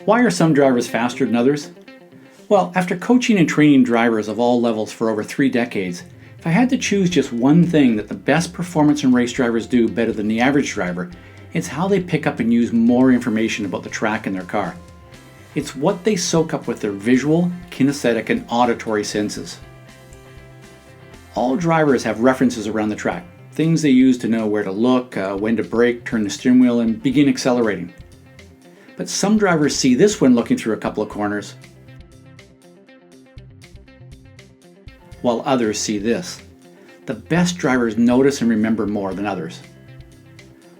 Why are some drivers faster than others? Well, after coaching and training drivers of all levels for over 3 decades, if I had to choose just one thing that the best performance and race drivers do better than the average driver, it's how they pick up and use more information about the track in their car. It's what they soak up with their visual, kinesthetic, and auditory senses. All drivers have references around the track, things they use to know where to look, when to brake, turn the steering wheel, and begin accelerating. But some drivers see this when looking through a couple of corners, while others see this. The best drivers notice and remember more than others.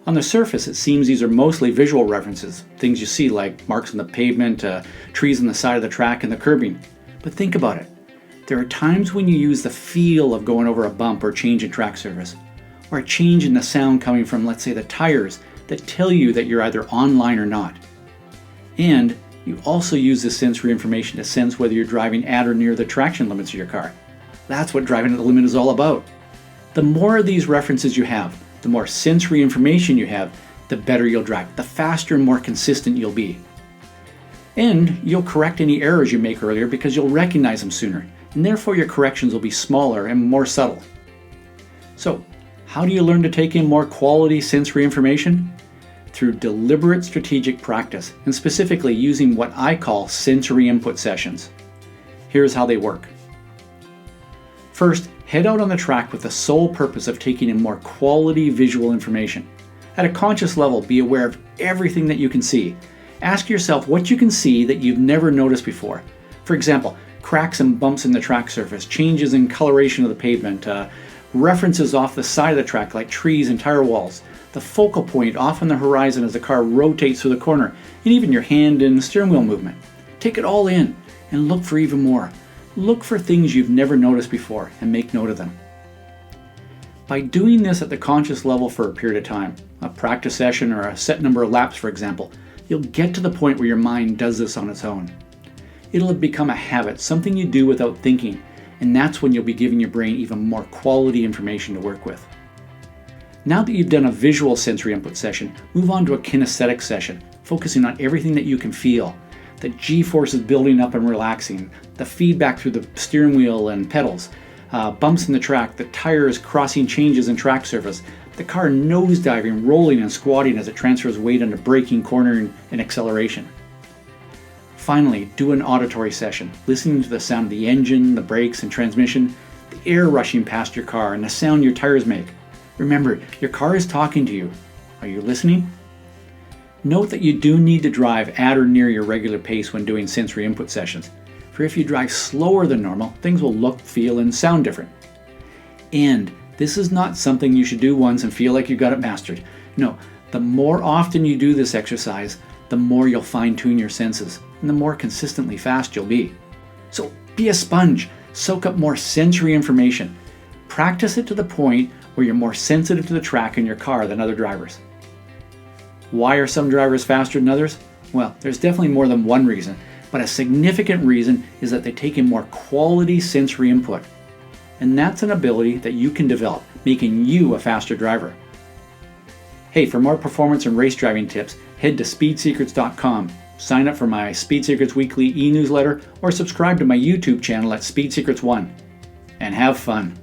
On the surface, it seems these are mostly visual references, things you see like marks on the pavement, trees on the side of the track, and the curbing. But think about it. There are times when you use the feel of going over a bump or change in track surface, or a change in the sound coming from, let's say, the tires that tell you that you're either online or not. And you also use this sensory information to sense whether you're driving at or near the traction limits of your car. That's what driving at the limit is all about. The more of these references you have, the more sensory information you have, the better you'll drive, the faster and more consistent you'll be. And you'll correct any errors you make earlier because you'll recognize them sooner, and therefore your corrections will be smaller and more subtle. So, how do you learn to take in more quality sensory information? Through deliberate strategic practice, and specifically using what I call sensory input sessions. Here's how they work. First, head out on the track with the sole purpose of taking in more quality visual information. At a conscious level, be aware of everything that you can see. Ask yourself what you can see that you've never noticed before. For example, cracks and bumps in the track surface, changes in coloration of the pavement, references off the side of the track like trees and tire walls, the focal point off on the horizon as the car rotates through the corner, and even your hand and steering wheel movement. Take it all in and look for even more. Look for things you've never noticed before and make note of them. By doing this at the conscious level for a period of time, a practice session or a set number of laps for example, you'll get to the point where your mind does this on its own. It'll have become a habit, something you do without thinking, and that's when you'll be giving your brain even more quality information to work with. Now that you've done a visual sensory input session, move on to a kinesthetic session, focusing on everything that you can feel. The G-forces building up and relaxing, the feedback through the steering wheel and pedals, bumps in the track, the tires crossing changes in track surface, the car nosediving, rolling and squatting as it transfers weight into braking, cornering, and acceleration. Finally, do an auditory session, listening to the sound of the engine, the brakes and transmission, the air rushing past your car, and the sound your tires make. Remember, your car is talking to you. Are you listening? Note that you do need to drive at or near your regular pace when doing sensory input sessions, for if you drive slower than normal, things will look, feel, and sound different. And this is not something you should do once and feel like you got it mastered. No, the more often you do this exercise, the more you'll fine-tune your senses, and the more consistently fast you'll be. So be a sponge, soak up more sensory information. Practice it to the point where you're more sensitive to the track in your car than other drivers. Why are some drivers faster than others? Well, there's definitely more than one reason, but a significant reason is that they take in more quality sensory input. And that's an ability that you can develop, making you a faster driver. Hey, for more performance and race driving tips, head to speedsecrets.com. Sign up for my Speed Secrets Weekly e-newsletter or subscribe to my YouTube channel at Speed Secrets 1. And have fun.